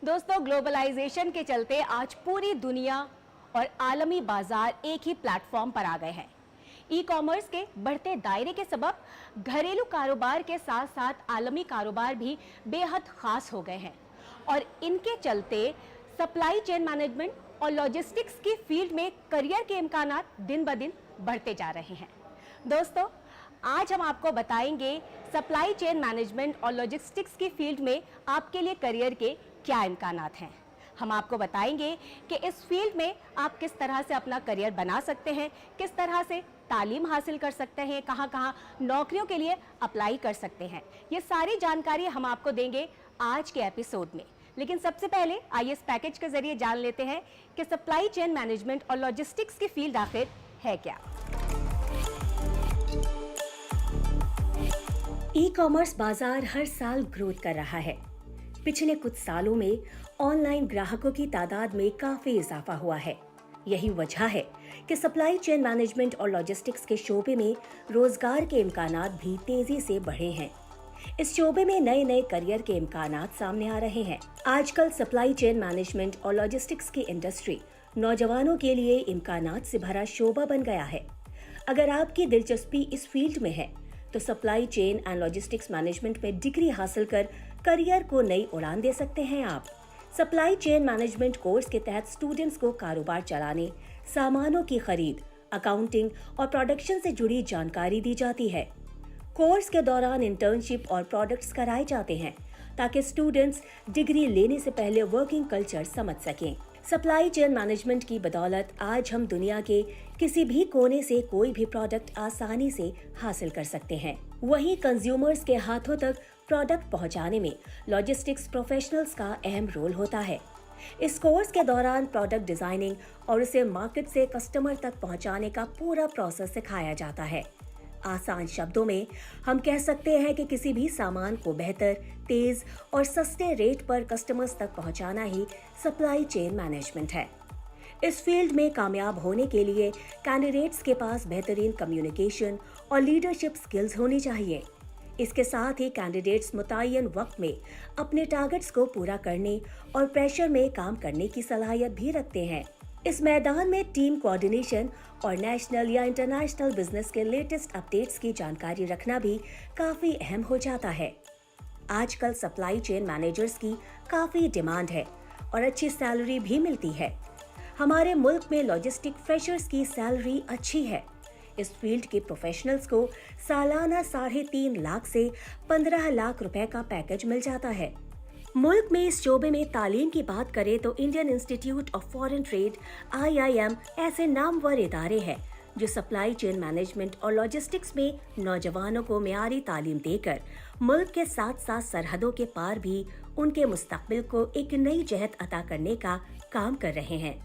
दोस्तों, ग्लोबलाइजेशन के चलते आज पूरी दुनिया और आलमी बाजार एक ही प्लेटफॉर्म पर आ गए हैं। ई कॉमर्स के बढ़ते दायरे के सबब घरेलू कारोबार के साथ साथ आलमी कारोबार भी बेहद खास हो गए हैं और इनके चलते सप्लाई चेन मैनेजमेंट और लॉजिस्टिक्स की फील्ड में करियर के इम्कानात दिन ब दिन बढ़ते जा रहे हैं। दोस्तों, आज हम आपको बताएंगे सप्लाई चेन मैनेजमेंट और लॉजिस्टिक्स की फील्ड में आपके लिए करियर के क्या इम्कानात हैं। हम आपको बताएंगे कि इस फील्ड में आप किस तरह से अपना करियर बना सकते हैं, किस तरह से तालीम हासिल कर सकते हैं, कहां-कहां नौकरियों के लिए अप्लाई कर सकते हैं। ये सारी जानकारी हम आपको देंगे आज के एपिसोड में। लेकिन सबसे पहले आइए इस पैकेज के जरिए जान लेते हैं कि सप्लाई चेन मैनेजमेंट और लॉजिस्टिक्स की फील्ड आखिर है क्या। ई कॉमर्स बाजार हर साल ग्रोथ कर रहा है। पिछले कुछ सालों में ऑनलाइन ग्राहकों की तादाद में काफी इजाफा हुआ है। यही वजह है कि सप्लाई चेन मैनेजमेंट और लॉजिस्टिक्स के शोबे में रोजगार के इम्कानात भी तेजी से बढ़े हैं। इस शोबे में नए नए करियर के इम्कानात सामने आ रहे हैं। आजकल सप्लाई चेन मैनेजमेंट और लॉजिस्टिक्स की इंडस्ट्री नौजवानों के लिए इम्कानात से भरा शोबा बन गया है। अगर आपकी दिलचस्पी इस फील्ड में है तो supply chain and logistics management में डिग्री हासिल कर करियर को नई उड़ान दे सकते हैं आप। सप्लाई चेन मैनेजमेंट कोर्स के तहत स्टूडेंट्स को कारोबार चलाने, सामानों की खरीद, अकाउंटिंग और प्रोडक्शन से जुड़ी जानकारी दी जाती है। कोर्स के दौरान इंटर्नशिप और प्रोडक्ट्स कराए जाते हैं ताकि स्टूडेंट्स डिग्री लेने से पहले वर्किंग कल्चर समझ सकें। सप्लाई चेन मैनेजमेंट की बदौलत आज हम दुनिया के किसी भी कोने से कोई भी प्रोडक्ट आसानी से हासिल कर सकते हैं। वहीं कंज्यूमर्स के हाथों तक प्रोडक्ट पहुंचाने में लॉजिस्टिक्स प्रोफेशनल्स का अहम रोल होता है। इस कोर्स के दौरान प्रोडक्ट डिजाइनिंग और उसे मार्केट से कस्टमर तक पहुंचाने का पूरा प्रोसेस सिखाया जाता है। आसान शब्दों में हम कह सकते हैं कि किसी भी सामान को बेहतर, तेज और सस्ते रेट पर कस्टमर्स तक पहुंचाना ही सप्लाई चेन मैनेजमेंट है। इस फील्ड में कामयाब होने के लिए कैंडिडेट्स के पास बेहतरीन कम्युनिकेशन और लीडरशिप स्किल्स होनी चाहिए। इसके साथ ही कैंडिडेट्स मुतय्यन वक्त में अपने टारगेट्स को पूरा करने और प्रेशर में काम करने की सलाहियत भी रखते हैं। इस मैदान में टीम कोऑर्डिनेशन और नेशनल या इंटरनेशनल बिजनेस के लेटेस्ट अपडेट्स की जानकारी रखना भी काफी अहम हो जाता है। आजकल सप्लाई चेन मैनेजर्स की काफी डिमांड है और अच्छी सैलरी भी मिलती है। हमारे मुल्क में लॉजिस्टिक फ्रेशर्स की सैलरी अच्छी है। इस फील्ड के प्रोफेशनल्स को सालाना 3.5 लाख से 15 लाख रुपए का पैकेज मिल जाता है। मुल्क में इस शोबे में तालीम की बात करें तो Indian Institute of Foreign trade (IIM) ऐसे नामवर इदारे हैं जो सप्लाई चेन मैनेजमेंट और लॉजिस्टिक्स में नौजवानों को मियारी तालीम देकर मुल्क के साथ साथ सरहदों के पार भी उनके मुस्तकबिल को एक नई जहत अता करने का काम कर रहे हैं।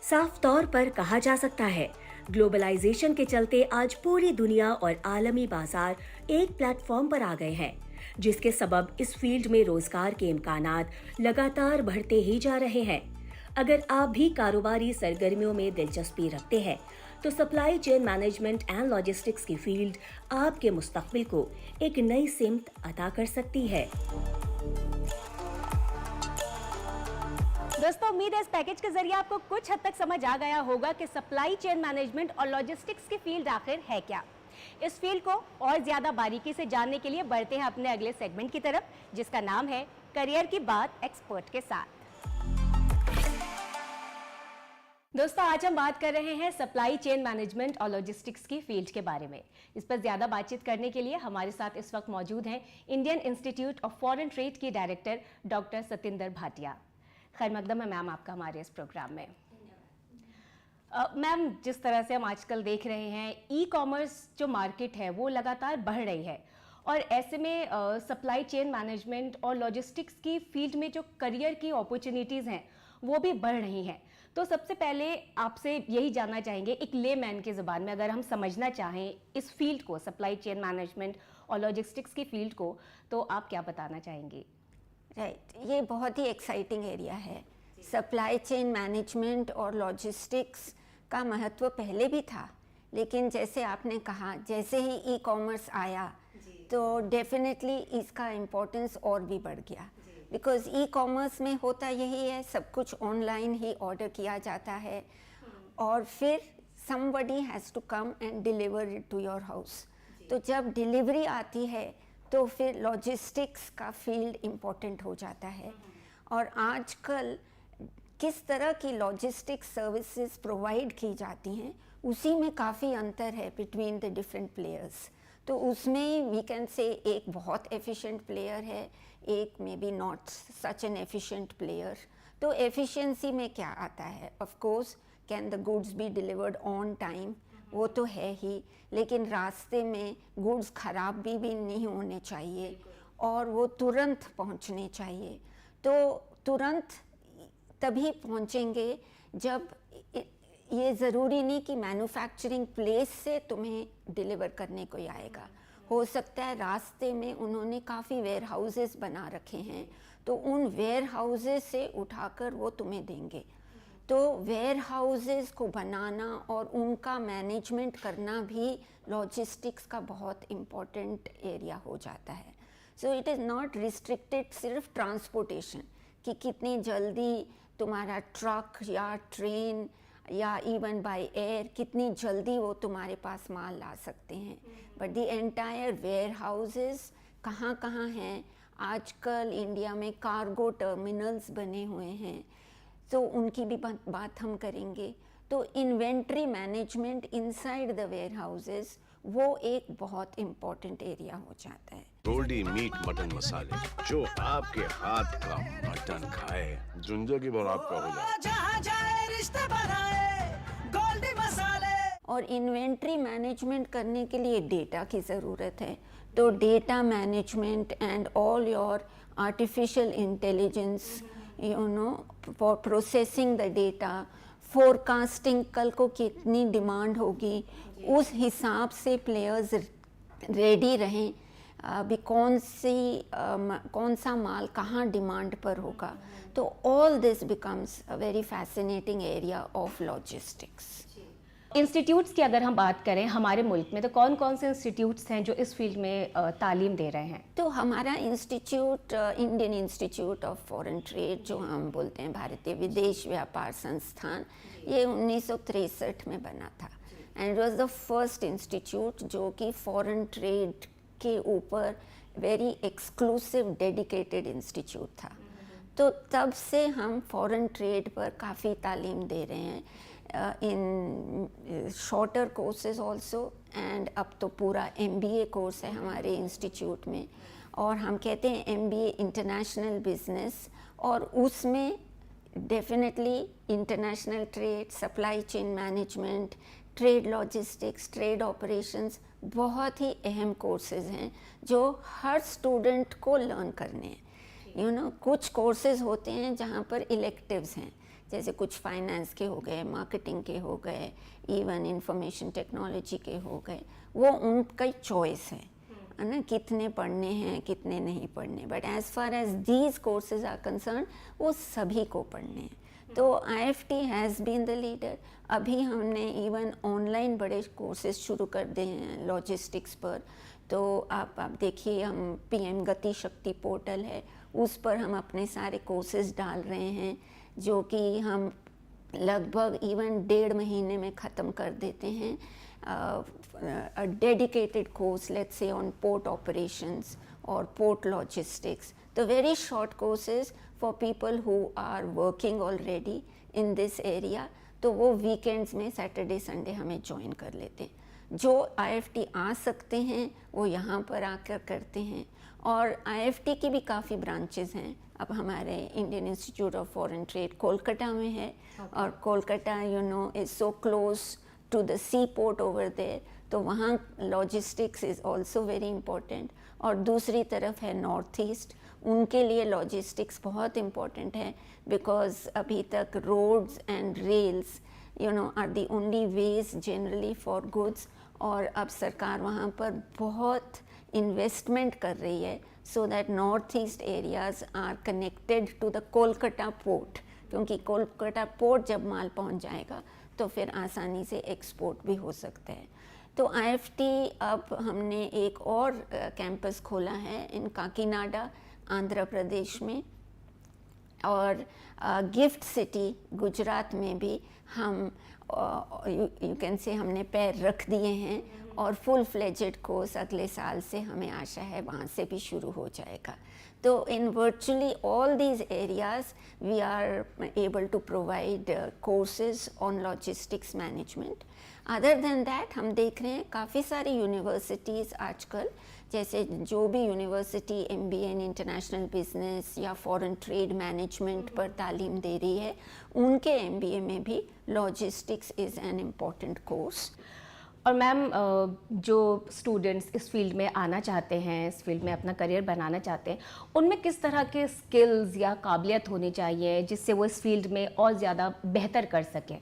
साफ तौर पर कहा जा सकता है, ग्लोबलाइजेशन के चलते आज पूरी दुनिया और आलमी बाजार एक प्लेटफॉर्म पर आ गए हैं, जिसके सबब इस फील्ड में रोजगार के इम्कानात लगातार बढ़ते ही जा रहे हैं। अगर आप भी कारोबारी सरगर्मियों में दिलचस्पी रखते हैं तो supply chain management and logistics की फील्ड आपके मुस्तकबिल को एक नई सिमत अता कर सकती है। दोस्तों, उम्मीद है इस पैकेज के जरिए आपको कुछ हद तक समझ आ गया होगा कि सप्लाई चेन मैनेजमेंट और लॉजिस्टिक्स की फील्ड आखिर है क्या। इस फील्ड को और ज्यादा बारीकी से जानने के लिए बढ़ते हैं अपने अगले सेगमेंट की तरफ, जिसका नाम है करियर की बात एक्सपर्ट के साथ। दोस्तों, आज हम बात कर रहे हैं सप्लाई चेन मैनेजमेंट और लॉजिस्टिक्स की फील्ड के बारे में। इस पर ज्यादा बातचीत करने के लिए हमारे साथ इस वक्त मौजूद हैं Indian Institute of Foreign trade की डायरेक्टर डॉक्टर सतिंदर भाटिया। खैर मकदम है मैम आपका हमारे इस प्रोग्राम में। मैम, जिस तरह से हम आजकल देख रहे हैं, ई कॉमर्स जो मार्केट है वो लगातार बढ़ रही है और ऐसे में सप्लाई चेन मैनेजमेंट और लॉजिस्टिक्स की फील्ड में जो करियर की अपॉर्चुनिटीज़ हैं वो भी बढ़ रही हैं। तो सबसे पहले आपसे यही जानना चाहेंगे, एक लेमैन की ज़ुबान में अगर हम समझना चाहें इस फील्ड को, सप्लाई चेन मैनेजमेंट और लॉजिस्टिक्स की फील्ड को, तो आप क्या बताना चाहेंगे? राइट, ये बहुत ही एक्साइटिंग एरिया है। सप्लाई चेन मैनेजमेंट और लॉजिस्टिक्स का महत्व पहले भी था, लेकिन जैसे आपने कहा, जैसे ही ई कॉमर्स आया तो डेफिनेटली इसका इम्पोर्टेंस और भी बढ़ गया। बिकॉज ई कॉमर्स में होता यही है, सब कुछ ऑनलाइन ही ऑर्डर किया जाता है और फिर somebody has to come and deliver it to your house. तो जब डिलीवरी आती है तो फिर लॉजिस्टिक्स का फील्ड इम्पोर्टेंट हो जाता है। और आजकल किस तरह की लॉजिस्टिक्स सर्विसेज प्रोवाइड की जाती हैं उसी में काफ़ी अंतर है बिटवीन द डिफरेंट प्लेयर्स। तो उसमें वी कैन से एक बहुत एफिशिएंट प्लेयर है, एक may be not such an efficient player. तो एफिशिएंसी में क्या आता है, of course can the goods be delivered on time, वो तो है ही, लेकिन रास्ते में गुड्स ख़राब भी नहीं होने चाहिए और वो तुरंत पहुंचने चाहिए। तो तुरंत तभी पहुंचेंगे जब ये ज़रूरी नहीं कि मैन्युफैक्चरिंग प्लेस से तुम्हें डिलीवर करने कोई आएगा। हो सकता है रास्ते में उन्होंने काफ़ी वेयर हाउसेस बना रखे हैं, तो उन वेयर हाउसेस से उठाकर वो तुम्हें देंगे। तो वेयर हाउसेस को बनाना और उनका मैनेजमेंट करना भी लॉजिस्टिक्स का बहुत इम्पोर्टेंट एरिया हो जाता है। So it is not restricted सिर्फ ट्रांसपोर्टेशन कि कितनी जल्दी तुम्हारा ट्रक या ट्रेन या इवन बाय एयर कितनी जल्दी वो तुम्हारे पास माल ला सकते हैं, but the entire warehouses कहाँ कहाँ हैं। आजकल इंडिया में कार्गो टर्मिनल्स बने हुए हैं, तो उनकी भी बात हम करेंगे। तो inventory management inside the warehouses वो एक बहुत इम्पॉर्टेंट एरिया हो जाता है। गोल्डी मीट मटन मसाले, जो आपके हाथ का मटन खाए जिंदगी भर आपका हो जाए। जहाँ जाए रिश्ते बनाए गोल्डी मसाले। और इन्वेंट्री मैनेजमेंट करने के लिए डेटा की ज़रूरत है, तो data management and all your artificial intelligence you know for processing the data, forecasting कल को कितनी डिमांड होगी उस हिसाब से प्लेयर्स रेडी रहें, अभी कौन सा माल कहाँ डिमांड पर होगा। तो all this becomes a very fascinating area of logistics. Institutes की अगर हम बात करें हमारे मुल्क में, तो कौन कौन से इंस्टीट्यूट्स हैं जो इस फील्ड में तालीम दे रहे हैं? तो हमारा institute Indian Institute of Foreign trade, जो हम बोलते हैं भारतीय विदेश व्यापार संस्थान, ये 1963 में बना था and it was the first institute जो कि फॉरेन ट्रेड के ऊपर वेरी एक्सक्लूसिव डेडिकेटेड इंस्टीट्यूट था। तो तब से हम फॉरेन ट्रेड पर काफ़ी तालीम दे रहे हैं इन शॉर्टर कोर्सेज ऑल्सो, एंड अब तो पूरा MBA कोर्स है हमारे इंस्टीट्यूट में, और हम कहते हैं MBA इंटरनेशनल बिजनेस, और उसमें definitely international trade, supply chain management, trade logistics, trade operations बहुत ही अहम कोर्सेज हैं जो हर स्टूडेंट को लर्न करने हैं। यू नो कुछ कोर्सेज होते हैं जहाँ पर इलेक्टिव्स हैं, जैसे कुछ फाइनेंस के हो गए, मार्केटिंग के हो गए, इवन इंफॉर्मेशन टेक्नोलॉजी के हो गए, वो उनका चॉइस है ना, कितने पढ़ने हैं कितने नहीं पढ़ने। But as far as these courses are concern वो सभी को पढ़ने हैं। तो IFT has been the leader. अभी हमने इवन ऑनलाइन बड़े कोर्सेज शुरू कर दिए हैं लॉजिस्टिक्स पर। तो आप देखिए, हम PM गति शक्ति पोर्टल है, उस पर हम अपने सारे कोर्सेज डाल रहे हैं जो कि हम लगभग इवन 1.5 महीने में ख़त्म कर देते हैं। A dedicated course, let's say on port operations or port logistics. The very short courses for people who are working already in this area, तो वो weekends में Saturday Sunday हमें join कर लेते हैं। जो IFT आ सकते हैं वो यहाँ पर आकर करते हैं, और IFT की भी काफ़ी ब्रांचेस हैं। अब हमारे Indian Institute of Foreign Trade Kolkata में है, और Kolkata you know is so close to the sea port over there, तो वहाँ logistics is also very important. और दूसरी तरफ है नॉर्थ ईस्ट, उनके लिए लॉजिस्टिक्स बहुत इम्पोर्टेंट है, बिकॉज अभी तक roads and rails you know are the only ways generally for goods, और अब सरकार वहाँ पर बहुत इन्वेस्टमेंट कर रही है so that north east areas are connected to the Kolkata port, क्योंकि कोलकाता पोर्ट जब माल पहुंच जाएगा तो फिर आसानी से एक्सपोर्ट भी हो सकता है। तो IFT अब हमने एक और कैंपस खोला है इन काकीनाडा आंध्र प्रदेश में, और गिफ्ट सिटी गुजरात में भी हम यू कैन से हमने पैर रख दिए हैं और फुल फ्लेजेड कोर्स अगले साल से हमें आशा है वहाँ से भी शुरू हो जाएगा. तो in virtually all these areas we are able to provide courses on logistics management. Other than that हम देख रहे हैं काफ़ी सारी यूनिवर्सिटीज़ आजकल, जैसे जो भी university MBA in international business या फॉरेन ट्रेड मैनेजमेंट पर तालीम दे रही है, उनके MBA में भी logistics is an important course. और मैम जो स्टूडेंट्स इस फील्ड में आना चाहते हैं, इस फील्ड में अपना करियर बनाना चाहते हैं, उनमें किस तरह के स्किल्स या काबिलियत होनी चाहिए जिससे वो इस फील्ड में और ज़्यादा बेहतर कर सकें?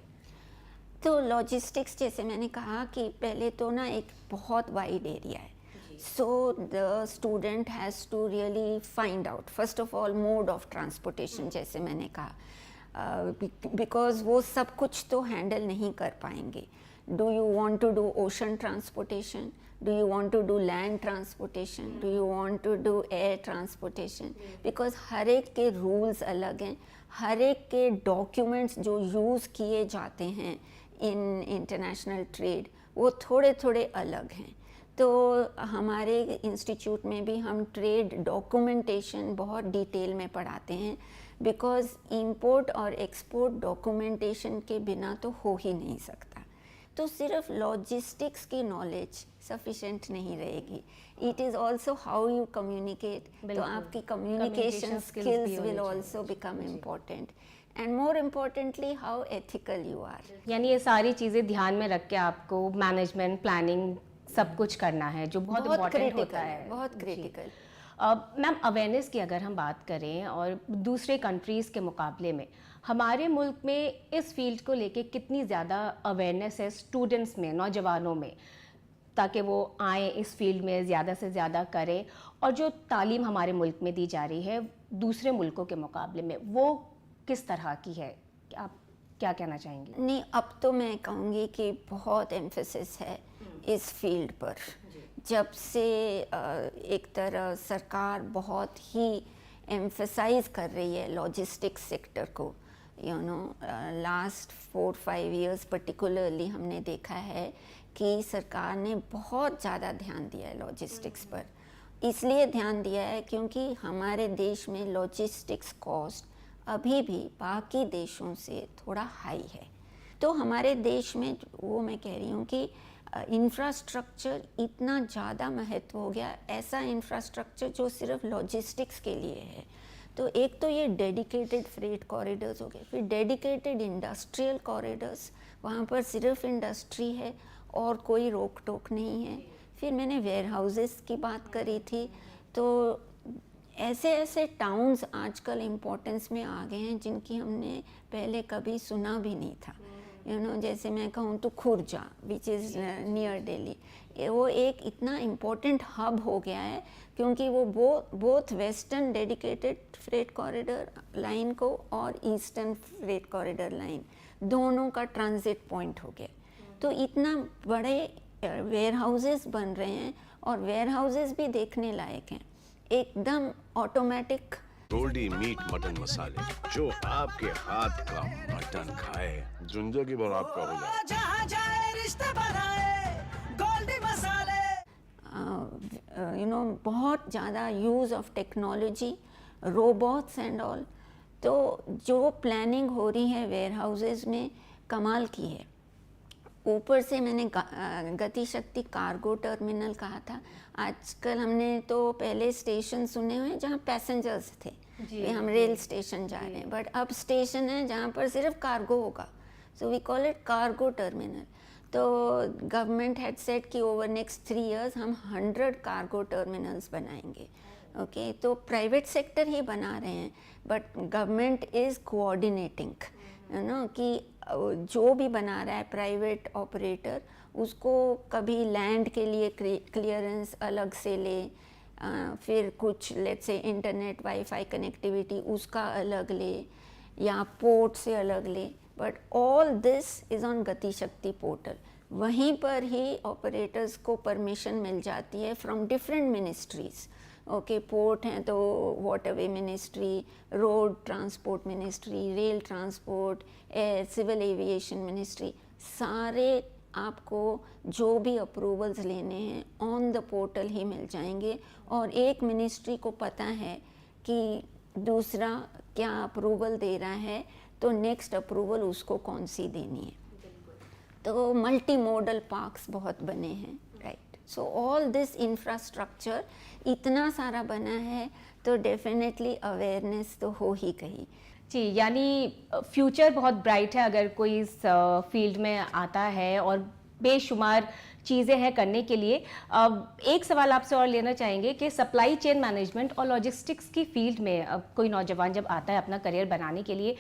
तो लॉजिस्टिक्स जैसे मैंने कहा कि पहले तो ना एक बहुत वाइड एरिया है. So the student has to really find out first of all mode of transportation, जैसे मैंने कहा, बिकॉज वो सब कुछ तो हैंडल नहीं कर पाएंगे. Do you want to do ocean transportation, do you want to do land transportation, do you want to do air transportation, because हर एक के रूल्स अलग हैं, हर एक के डॉक्यूमेंट्स जो यूज़ किए जाते हैं इन इंटरनेशनल ट्रेड वो थोड़े थोड़े अलग हैं. तो हमारे इंस्टीट्यूट में भी हम ट्रेड डॉक्यूमेंटेशन बहुत डिटेल में पढ़ाते हैं, बिकॉज़ इंपोर्ट और एक्सपोर्ट डॉक्यूमेंटेशन के बिना तो हो ही नहीं सकता. तो सिर्फ लॉजिस्टिक्स की नॉलेज सफिशेंट नहीं रहेगी. It is also how you communicate. तो आपकी communication skills will also become important. And more importantly how ethical you are. यानी ये सारी चीज़ें ध्यान में रख के आपको मैनेजमेंट, प्लानिंग सब कुछ करना है, जो बहुत इम्पोर्टेंट होता है, बहुत क्रिटिकल. मैम अवेयरनेस की अगर हम बात करें और दूसरे कंट्रीज़ के मुकाबले में हमारे मुल्क में इस फील्ड को लेके कितनी ज़्यादा अवेयरनेस है स्टूडेंट्स में, नौजवानों में, ताकि वो आए इस फील्ड में ज़्यादा से ज़्यादा करें, और जो तालीम हमारे मुल्क में दी जा रही है दूसरे मुल्कों के मुकाबले में वो किस तरह की है? आप क्या कहना चाहेंगी? नहीं, अब तो मैं कहूँगी कि बहुत एम्फेसिस है इस फील्ड पर. जब से एक तरह सरकार बहुत ही एम्फसाइज कर रही है लॉजिस्टिक्स सेक्टर को, you know, last 4-5 years particularly हमने देखा है कि सरकार ने बहुत ज़्यादा ध्यान दिया है लॉजिस्टिक्स पर. इसलिए ध्यान दिया है क्योंकि हमारे देश में लॉजिस्टिक्स कॉस्ट अभी भी बाकी देशों से थोड़ा हाई है. तो हमारे देश में वो मैं कह रही हूँ कि इंफ्रास्ट्रक्चर इतना ज़्यादा महत्व हो गया, ऐसा इंफ्रास्ट्रक्चर जो सिर्फ लॉजिस्टिक्स के लिए है. तो एक तो ये डेडिकेटेड फ्रेट कॉरिडोर्स हो गए, फिर डेडिकेटेड इंडस्ट्रियल कॉरिडोर्स, वहाँ पर सिर्फ इंडस्ट्री है और कोई रोक टोक नहीं है. फिर मैंने वेयर हाउसेस की बात करी थी. तो ऐसे ऐसे टाउन्स आजकल इम्पोर्टेंस में आ गए हैं जिनकी हमने पहले कभी सुना भी नहीं था. यू नो, जैसे मैं कहूँ तो Khurja which is near Delhi, वो एक इतना इम्पोर्टेंट हब हो गया है क्योंकि वो both western dedicated freight corridor line को और ईस्टर्न फ्रेट कॉरिडोर लाइन दोनों का ट्रांजिट पॉइंट हो गया. तो इतना बड़े वेयर हाउसेस बन रहे हैं और वेयर हाउसेस भी देखने लायक हैं, एकदम ऑटोमेटिक. गोल्डी मीट मटन मसाले, जो आपके हाथ का मटन खाए जिंदगी भर आपका हो जाए. जहाँ जाए रिश्ते बनाए गोल्डी मसाले. यू नो, बहुत ज़्यादा use of technology, robots and all. तो जो प्लानिंग हो रही है वेयर हाउसेस में कमाल की है. ऊपर से मैंने गति शक्ति कार्गो टर्मिनल कहा था. आजकल हमने तो पहले स्टेशन सुने हुए हैं जहाँ पैसेंजर्स थे, हम रेल स्टेशन जा रहे हैं, बट अब स्टेशन है जहाँ पर सिर्फ कार्गो होगा. So we call it cargo terminal. तो गवर्नमेंट हैड सेड कि ओवर नेक्स्ट 3 इयर्स हम 100 कार्गो टर्मिनल्स बनाएंगे. ओके, तो प्राइवेट सेक्टर ही बना रहे हैं, but government is coordinating, you know, कि जो भी बना रहा है प्राइवेट ऑपरेटर उसको कभी लैंड के लिए क्लियरेंस अलग से ले, फिर कुछ let's say internet wifi connectivity उसका अलग ले, या पोर्ट से अलग ले. But all this is on गति शक्ति पोर्टल. वहीं पर ही ऑपरेटर्स को परमिशन मिल जाती है from different ministries. Okay port हैं तो waterway ministry, road transport ministry, rail transport, air civil aviation ministry, सारे आपको जो भी अप्रूवल्स लेने हैं ऑन द पोर्टल ही मिल जाएंगे। और एक मिनिस्ट्री को पता है कि दूसरा क्या अप्रूवल दे रहा है, तो नेक्स्ट अप्रूवल उसको कौन सी देनी है। तो मल्टी मॉडल पार्क्स बहुत बने हैं, right. So all this infrastructure इतना सारा बना है तो डेफिनेटली अवेयरनेस तो हो ही गई। जी, यानी फ्यूचर बहुत ब्राइट है अगर कोई इस फील्ड में आता है और बेशुमार चीज़ें हैं करने के लिए। एक सवाल आपसे और लेना चाहेंगे कि सप्लाई चेन मैनेजमेंट और लॉजिस्टिक्स की फील्ड में कोई नौजवान जब आता है अपना करियर बनाने के लिए,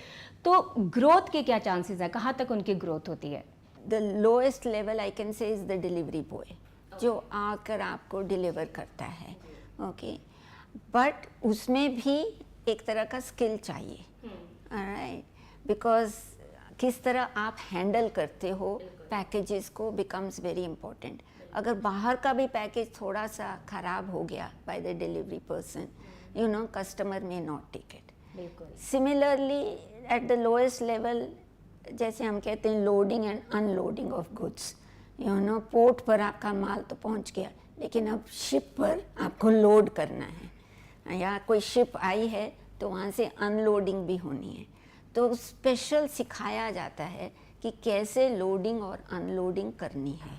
तो ग्रोथ के क्या चांसेस हैं, कहाँ तक उनकी ग्रोथ होती है? The lowest level I can say is the delivery boy, जो आकर आपको डिलीवर करता है, ओके। बट उसमें भी एक तरह का स्किल चाहिए, राइट, बिकॉज किस तरह आप हैंडल करते हो पैकेजेस को बिकम्स वेरी इंपॉर्टेंट। अगर बाहर का भी पैकेज थोड़ा सा ख़राब हो गया by the delivery person, you know, customer may not take it. Similarly at the lowest level, जैसे हम कहते हैं loading and unloading of goods, you know, port पर आपका माल तो पहुंच गया, लेकिन अब शिप पर आपको लोड करना है, या कोई शिप आई है तो वहाँ से अनलोडिंग भी होनी है। तो स्पेशल सिखाया जाता है कि कैसे लोडिंग और अनलोडिंग करनी है,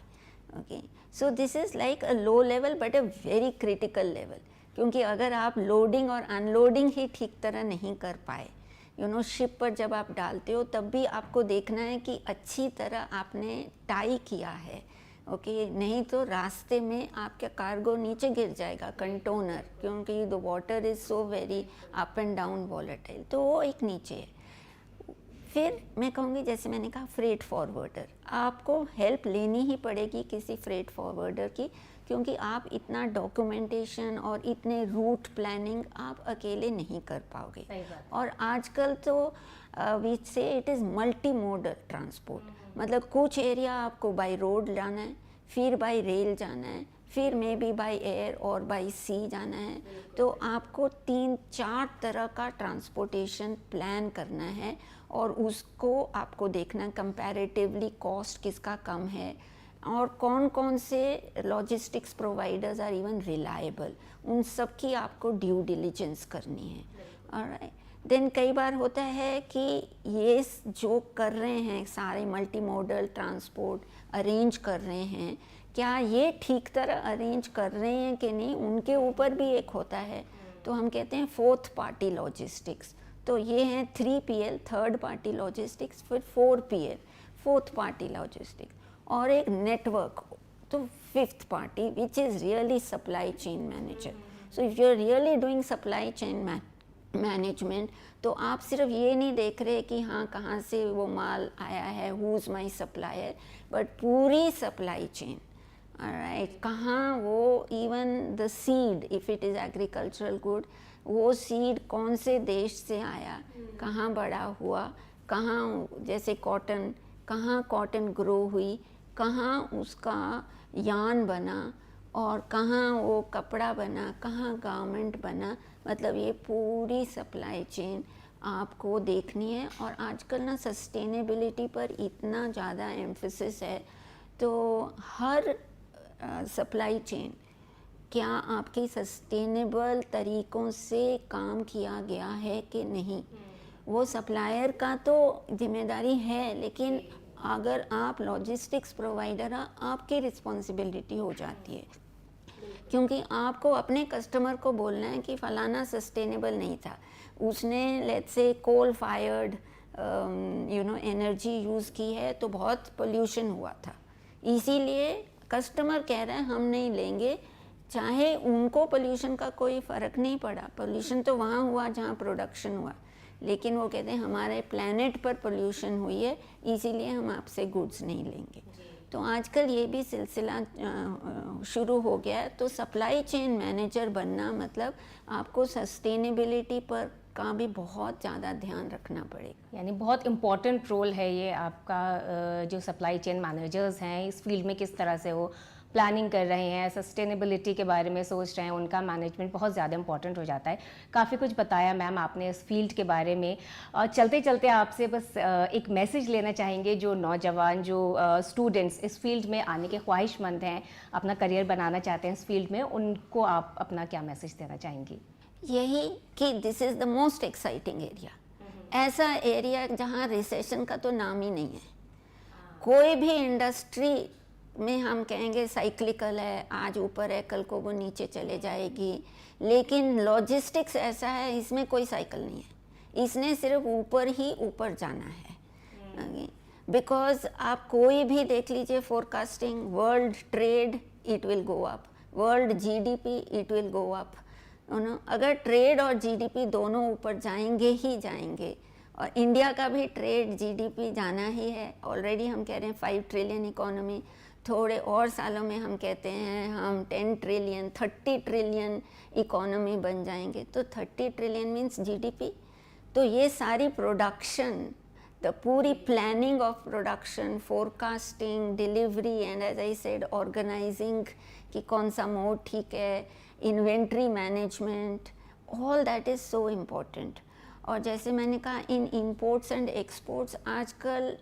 okay. So this is like a low level but a very critical level, क्योंकि अगर आप लोडिंग और अनलोडिंग ही ठीक तरह नहीं कर पाए, यू नो, शिप पर जब आप डालते हो तब भी आपको देखना है कि अच्छी तरह आपने टाई किया है, ओके, नहीं तो रास्ते में आपका कार्गो नीचे गिर जाएगा, कंटेनर, क्योंकि the water is so very up and down volatile, तो वो एक नीचे है। फिर मैं कहूँगी, जैसे मैंने कहा, फ्रेट फॉरवर्डर, आपको हेल्प लेनी ही पड़ेगी किसी फ्रेट फॉरवर्डर की, क्योंकि आप इतना डॉक्यूमेंटेशन और इतने रूट प्लानिंग आप अकेले नहीं कर पाओगे। और आजकल तो वी से it is multi modal transport, मतलब कुछ एरिया आपको बाय रोड जाना है, फिर बाय रेल जाना है, फिर मे बी बाय एयर और बाय सी जाना है। तो आपको 3-4 तरह का ट्रांसपोर्टेशन प्लान करना है और उसको आपको देखना कंपैरेटिवली कॉस्ट किसका कम है और कौन कौन से logistics providers are even reliable, उन सब की आपको ड्यू डिलिजेंस करनी है। ऑलराइट, देन कई बार होता है कि ये जो कर रहे हैं सारे मल्टी मॉडल ट्रांसपोर्ट अरेंज कर रहे हैं, क्या ये ठीक तरह अरेंज कर रहे हैं कि नहीं, उनके ऊपर भी एक होता है। तो हम कहते हैं फोर्थ पार्टी लॉजिस्टिक्स। तो ये हैं 3PL थर्ड पार्टी लॉजिस्टिक्स, फिर 4PL फोर्थ पार्टी लॉजिस्टिक्स, और एक नेटवर्क, तो fifth party which is really supply chain manager. So if you are really doing supply chain management, तो आप सिर्फ ये नहीं देख रहे कि हाँ कहाँ से वो माल आया है, who is my supplier, but पूरी सप्लाई चेन, राइट, कहाँ वो even the seed, if it is agricultural good, वो सीड कौन से देश से आया, कहाँ बड़ा हुआ, कहाँ, जैसे कॉटन, कहाँ कॉटन ग्रो हुई, कहाँ उसका यान बना, और कहाँ वो कपड़ा बना, कहाँ गारमेंट बना, मतलब ये पूरी सप्लाई चेन आपको देखनी है। और आजकल ना सस्टेनेबिलिटी पर इतना ज़्यादा एम्फेसिस है, तो हर सप्लाई चेन क्या आपकी सस्टेनेबल तरीक़ों से काम किया गया है कि नहीं, वो सप्लायर का तो जिम्मेदारी है, लेकिन अगर आप लॉजिस्टिक्स प्रोवाइडर हैं, आपकी रिस्पॉन्सिबिलिटी हो जाती है, क्योंकि आपको अपने कस्टमर को बोलना है कि फ़लाना सस्टेनेबल नहीं था, उसने let's say coal fired you know energy use की है तो बहुत पोल्यूशन हुआ था, इसीलिए कस्टमर कह रहा है हम नहीं लेंगे, चाहे उनको पोल्यूशन का कोई फ़र्क नहीं पड़ा, पोल्यूशन तो वहाँ हुआ जहाँ प्रोडक्शन हुआ, लेकिन वो कहते हैं हमारे प्लैनेट पर पोल्यूशन हुई है, इसीलिए हम आपसे गुड्स नहीं लेंगे। तो आजकल ये भी सिलसिला शुरू हो गया है। तो सप्लाई चेन मैनेजर बनना मतलब आपको सस्टेनेबिलिटी पर का भी बहुत ज़्यादा ध्यान रखना पड़ेगा। यानी बहुत इम्पॉर्टेंट रोल है ये आपका, जो सप्लाई चेन मैनेजर्स हैं इस फील्ड में किस तरह से वो प्लानिंग कर रहे हैं, सस्टेनेबिलिटी के बारे में सोच रहे हैं, उनका मैनेजमेंट बहुत ज़्यादा इंपॉर्टेंट हो जाता है। काफ़ी कुछ बताया मैम आपने इस फील्ड के बारे में। चलते चलते आपसे बस एक मैसेज लेना चाहेंगे, जो नौजवान, जो स्टूडेंट्स इस फील्ड में आने के ख्वाहिशमंद हैं, अपना करियर बनाना चाहते हैं इस फील्ड में, उनको आप अपना क्या मैसेज देना चाहेंगी? यही कि this is the most exciting area. ऐसा एरिया जहाँ रिसेशन का तो नाम ही नहीं है। कोई भी इंडस्ट्री में हम कहेंगे साइक्लिकल है, आज ऊपर है कल को वो नीचे चले जाएगी, लेकिन लॉजिस्टिक्स ऐसा है, इसमें कोई साइकिल नहीं है, इसने सिर्फ ऊपर ही ऊपर जाना है। बिकॉज आप कोई भी देख लीजिए forecasting, world trade it will go up, world GDP it will go up. अगर ट्रेड और जीडीपी दोनों ऊपर जाएंगे ही जाएंगे, और इंडिया का भी ट्रेड जीडीपी जाना ही है। ऑलरेडी हम कह रहे हैं 5 ट्रिलियन इकोनॉमी, थोड़े और सालों में हम कहते हैं हम 10 ट्रिलियन 30 ट्रिलियन इकोनॉमी बन जाएंगे। तो 30 ट्रिलियन मीन्स जीडीपी। तो ये सारी प्रोडक्शन, द पूरी planning of production, forecasting, delivery and as I said organizing कि कौन सा मोड ठीक है, inventory management, all that is so important. और जैसे मैंने कहा इन इंपोर्ट्स एंड एक्सपोर्ट्स आजकल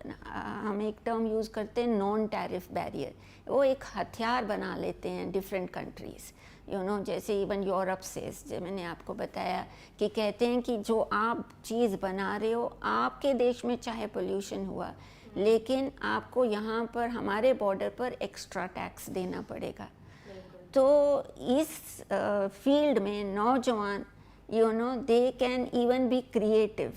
हम एक टर्म यूज़ करते हैं नॉन टैरिफ बैरियर, वो एक हथियार बना लेते हैं डिफरेंट कंट्रीज़, जैसे इवन यूरोप से, जो मैंने आपको बताया कि कहते हैं कि जो आप चीज़ बना रहे हो आपके देश में चाहे पोल्यूशन हुआ, लेकिन आपको यहाँ पर हमारे बॉर्डर पर एक्स्ट्रा टैक्स देना पड़ेगा। तो इस फील्ड में नौजवान they can even be creative,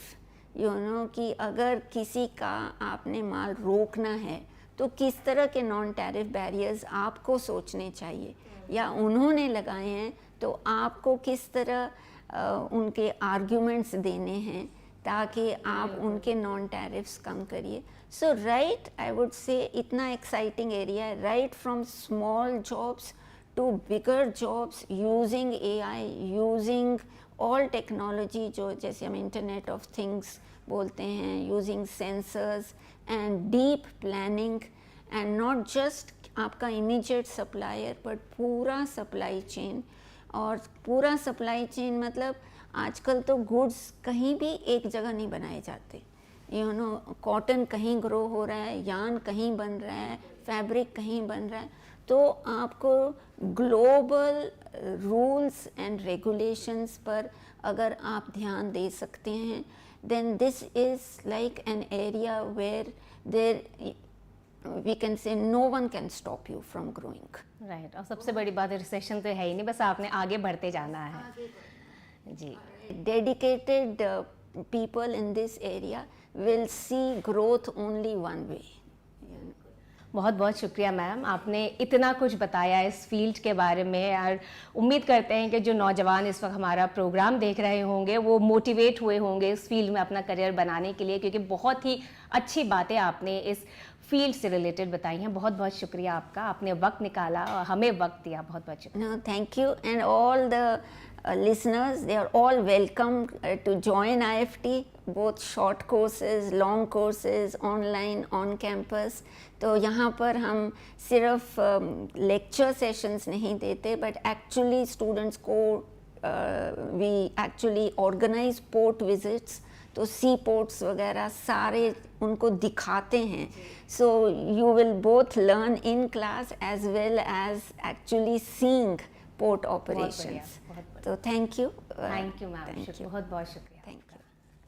कि अगर किसी का आपने माल रोकना है तो किस तरह के नॉन टैरिफ बैरियर्स आपको सोचने चाहिए, या उन्होंने लगाए हैं तो आपको किस तरह उनके आर्ग्यूमेंट्स देने हैं ताकि आप उनके नॉन टैरिफ्स कम करिए। सो राइट, आई वुड से इतना एक्साइटिंग एरिया है, right from small jobs to bigger jobs using AI, using all technology, जो जैसे हम इंटरनेट ऑफ थिंग्स बोलते हैं, using sensors and deep planning and not just आपका immediate supplier but पूरा supply chain। और पूरा supply chain मतलब आजकल तो goods कहीं भी एक जगह नहीं बनाए जाते, कॉटन कहीं ग्रो हो रहा है, यार्न कहीं बन रहा है, फैब्रिक कहीं बन रहा है। तो आपको ग्लोबल रूल्स एंड रेगुलेशंस पर अगर आप ध्यान दे सकते हैं, then this is like an area where there we can say no one can stop you from growing. Right. और सबसे बड़ी बात है रिसेशन तो है ही नहीं, बस आपने आगे बढ़ते जाना है। जी, dedicated people in this area will see growth only one way. बहुत बहुत शुक्रिया मैम, आपने इतना कुछ बताया इस फील्ड के बारे में, और उम्मीद करते हैं कि जो नौजवान इस वक्त हमारा प्रोग्राम देख रहे होंगे वो मोटिवेट हुए होंगे इस फील्ड में अपना करियर बनाने के लिए, क्योंकि बहुत ही अच्छी बातें आपने इस फील्ड से रिलेटेड बताई हैं। बहुत बहुत शुक्रिया आपका, आपने वक्त निकाला और हमें वक्त दिया, बहुत बहुत शुक्रिया। Thank you and all the listeners, they are all welcome to join IFT, both short courses, long courses, online, on campus। तो यहाँ पर हम सिर्फ lecture sessions नहीं देते, but actually students को we actually organize port visits, तो सी ports वगैरह सारे उनको दिखाते हैं। So you will both learn in class as well as actually seeing port operations। तो थैंक यू मैम, बहुत बहुत शुक्रिया। Thank you.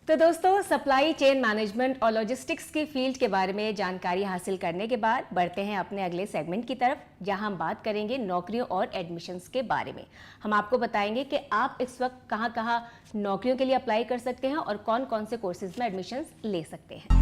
तो दोस्तों, सप्लाई चेन मैनेजमेंट और लॉजिस्टिक्स की फील्ड के बारे में जानकारी हासिल करने के बाद बढ़ते हैं अपने अगले सेगमेंट की तरफ, जहां हम बात करेंगे नौकरियों और एडमिशन्स के बारे में। हम आपको बताएंगे कि आप इस वक्त कहां-कहां नौकरियों के लिए अप्लाई कर सकते हैं और कौन-कौन से कोर्सेज में एडमिशन्स ले सकते हैं।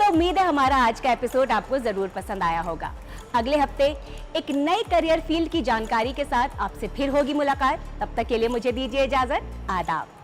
उम्मीद है हमारा आज का एपिसोड आपको जरूर पसंद आया होगा। अगले हफ्ते एक नए करियर फील्ड की जानकारी के साथ आपसे फिर होगी मुलाकात। तब तक के लिए मुझे दीजिए इजाजत। आदाब।